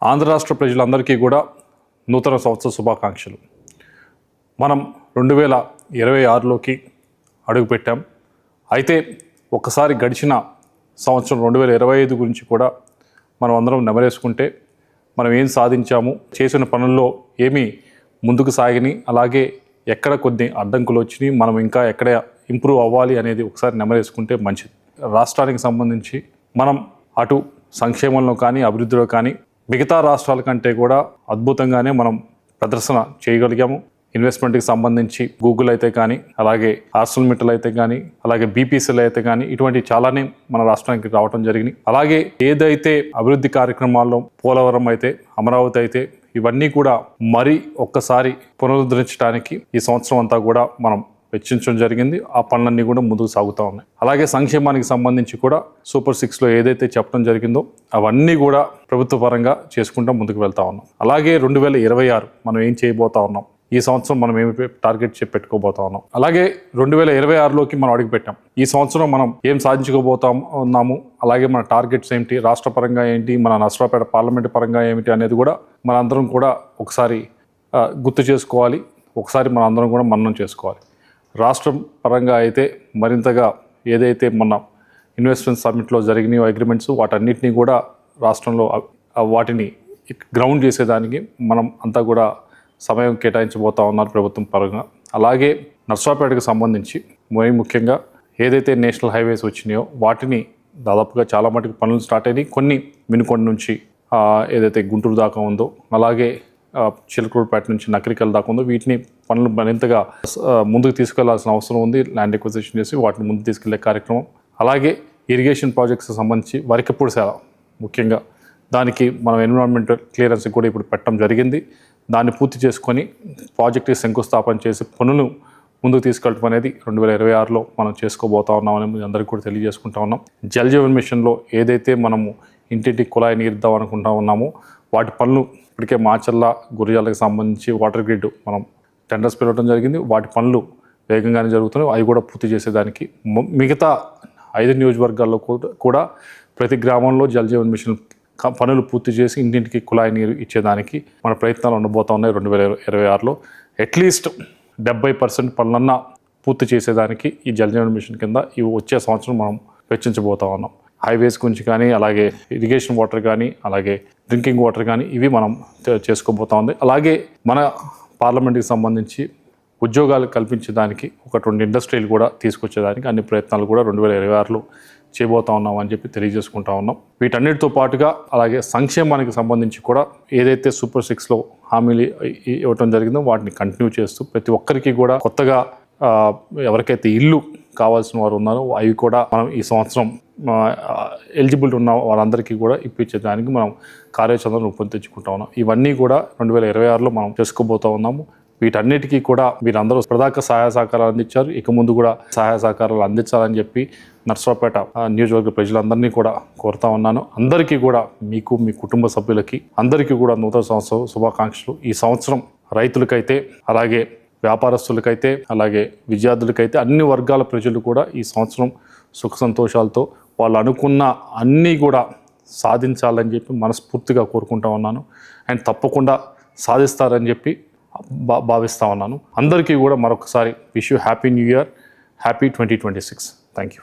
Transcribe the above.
ఆంధ్ర రాష్ట్ర ప్రజలందరికీ కూడా నూతన సంవత్సర శుభాకాంక్షలు. మనం 2026లోకి అడుగుపెట్టాం. అయితే ఒక్కసారి గడిచిన సంవత్సరం 2025 గురించి కూడా మనం అందరం నెమరేసుకుంటే మనం ఏం సాధించాము, చేసిన పనుల్లో ఏమి ముందుకు సాగిని, అలాగే ఎక్కడ కొన్ని అడ్డంకులు వచ్చినాయి, మనం ఇంకా ఎక్కడ ఇంప్రూవ్ అవ్వాలి అనేది ఒకసారి నెమరేసుకుంటే మంచిది. రాష్ట్రానికి సంబంధించి మనం అటు సంక్షేమంలో కానీ అభివృద్ధిలో కానీ మిగతా రాష్ట్రాల కంటే కూడా అద్భుతంగానే మనం ప్రదర్శన చేయగలిగాము. ఇన్వెస్ట్మెంట్కి సంబంధించి గూగుల్ అయితే కానీ, అలాగే ఆర్సెల్మిట్టల్ అయితే కానీ, అలాగే బీపీసీలు అయితే కానీ, ఇటువంటి చాలానే మన రాష్ట్రానికి రావడం జరిగింది. అలాగే ఏదైతే అభివృద్ధి కార్యక్రమాల్లో పోలవరం అయితే, అమరావతి అయితే, ఇవన్నీ కూడా మరి ఒక్కసారి పునరుద్ధరించడానికి ఈ సంవత్సరం అంతా కూడా మనం వెచ్చించడం జరిగింది. ఆ పనులన్నీ కూడా ముందుకు సాగుతూ ఉన్నాయి. అలాగే సంక్షేమానికి సంబంధించి కూడా సూపర్ 6లో ఏదైతే చెప్పడం జరిగిందో అవన్నీ కూడా ప్రభుత్వ పరంగా చేసుకుంటూ ముందుకు వెళ్తా ఉన్నాం. అలాగే 2026 మనం ఏం చేయబోతా ఉన్నాం, ఈ సంవత్సరం మనం ఏమి టార్గెట్ పెట్టుకోబోతా ఉన్నాం, అలాగే 2026లోకి మనం అడుగుపెట్టాం. ఈ సంవత్సరం మనం ఏం సాధించుకోబోతా ఉన్నాము, అలాగే మన టార్గెట్స్ ఏమిటి, రాష్ట్ర పరంగా ఏంటి, మన నర్సరావుపేట పార్లమెంటు పరంగా ఏమిటి అనేది కూడా మనందరం కూడా ఒకసారి గుర్తు చేసుకోవాలి. ఒకసారి మనందరం కూడా మననం చేసుకోవాలి. రాష్ట్రం పరంగా అయితే మరింతగా ఏదైతే మన ఇన్వెస్ట్మెంట్ సమ్మిట్లో జరిగినాయో అగ్రిమెంట్స్, వాటన్నిటినీ కూడా రాష్ట్రంలో వాటిని గ్రౌండ్ చేసేదానికి మనం అంతా కూడా సమయం కేటాయించబోతా ఉన్నారు ప్రభుత్వం పరంగా. అలాగే నర్సరావుపేటకు సంబంధించి మరి ముఖ్యంగా ఏదైతే నేషనల్ హైవేస్ వచ్చినాయో వాటిని దాదాపుగా చాలా మటుకు పనులు స్టార్ట్ అయినాయి. కొన్ని వినుకొండ నుంచి ఏదైతే గుంటూరు దాకా ఉందో, అలాగే చిలకలూరుపేట నుంచి నకరికల్ దాకా ఉందో, వీటిని పనులు మరింతగా ముందుకు తీసుకెళ్లాల్సిన అవసరం ఉంది. ల్యాండ్ ఎక్విజిషన్ చేసి వాటిని ముందుకు తీసుకెళ్లే కార్యక్రమం. అలాగే ఇరిగేషన్ ప్రాజెక్ట్స్కి సంబంధించి వరికప్పుడు సేవ ముఖ్యంగా దానికి మనం ఎన్విరాన్మెంటల్ క్లియరెన్స్ కూడా ఇప్పుడు పెట్టడం జరిగింది. దాన్ని పూర్తి చేసుకొని ప్రాజెక్ట్కి శంకుస్థాపన చేసి పనులు ముందుకు తీసుకెళ్ళటం అనేది 2026లో మనం చేసుకోబోతా ఉన్నామని అందరికీ కూడా తెలియజేసుకుంటా ఉన్నాం. జల్ జీవన్ మిషన్లో ఏదైతే మనము ఇంటింటికి కుళాయి నీరుద్దాం అనుకుంటా ఉన్నామో వాటి పనులు ఇప్పటికే మాచర్ల గురిజాలకు సంబంధించి వాటర్ గ్రిడ్ మనం టెండర్స్ పిలవడం జరిగింది. వాటి పనులు వేగంగానే జరుగుతున్నాయి. అవి కూడా పూర్తి చేసేదానికి మిగతా 5 నియోజకవర్గాల్లో కూడా ప్రతి గ్రామంలో జల్ జీవన్ మిషన్ పనులు పూర్తి చేసి ఇంటింటికి కుళాయి నీరు ఇచ్చేదానికి మన ప్రయత్నాలు ఉండబోతా ఉన్నాయి. 2026లో అట్లీస్ట్ 70% పనులన్నా పూర్తి చేసేదానికి ఈ జల్ జీవన్ మిషన్ కింద ఇవి వచ్చే సంవత్సరం మనం వెచ్చించబోతా ఉన్నాం. హైవేస్ గురించి కానీ, అలాగే ఇరిగేషన్ వాటర్ కానీ, అలాగే డ్రింకింగ్ వాటర్ కానీ ఇవి మనం చేసుకోబోతా ఉంది. అలాగే మన పార్లమెంట్కి సంబంధించి ఉద్యోగాలు కల్పించేదానికి ఒక 20 ఇండస్ట్రీలు కూడా తీసుకొచ్చేదానికి అన్ని ప్రయత్నాలు కూడా 2026లో చేయబోతా ఉన్నాం అని చెప్పి తెలియజేసుకుంటా ఉన్నాం. వీటన్నిటితో పాటుగా అలాగే సంక్షేమానికి సంబంధించి కూడా ఏదైతే సూపర్ 6లో హామీలు ఇవ్వటం జరిగిందో వాటిని కంటిన్యూ చేస్తూ ప్రతి ఒక్కరికి కూడా కొత్తగా ఎవరికైతే ఇల్లు కావాల్సిన వారు ఉన్నారో అవి కూడా మనం ఈ సంవత్సరం ఎలిజిబుల్ ఉన్న వాళ్ళందరికీ కూడా ఇప్పించేదానికి మనం కార్యాచరణ రూపొందించుకుంటా ఉన్నాం. ఇవన్నీ కూడా 2026లో మనం చేసుకోబోతా ఉన్నాము. వీటన్నిటికీ కూడా వీరందరూ ప్రధాక సహాయ సహకారాలు అందించారు. ఇక ముందు కూడా సహాయ సహకారాలు అందించాలని చెప్పి నర్సరావుపేట నియోజకవర్గ ప్రజలందరినీ కూడా కోరుతా ఉన్నాను. అందరికీ కూడా మీకు, మీ కుటుంబ సభ్యులకి అందరికీ కూడా నూతన సంవత్సరం శుభాకాంక్షలు. ఈ సంవత్సరం రైతులకైతే, అలాగే వ్యాపారస్తులకైతే, అలాగే విద్యార్థులకైతే అన్ని వర్గాల ప్రజలు కూడా ఈ సంవత్సరం సుఖ సంతోషాలతో వాళ్ళు అనుకున్న అన్నీ కూడా సాధించాలని చెప్పి మనస్ఫూర్తిగా కోరుకుంటా ఉన్నాను. అండ్ తప్పకుండా సాధిస్తారని చెప్పి భావిస్తూ ఉన్నాను. అందరికీ కూడా మరొకసారి wish you happy new year, happy 2026. Thank you.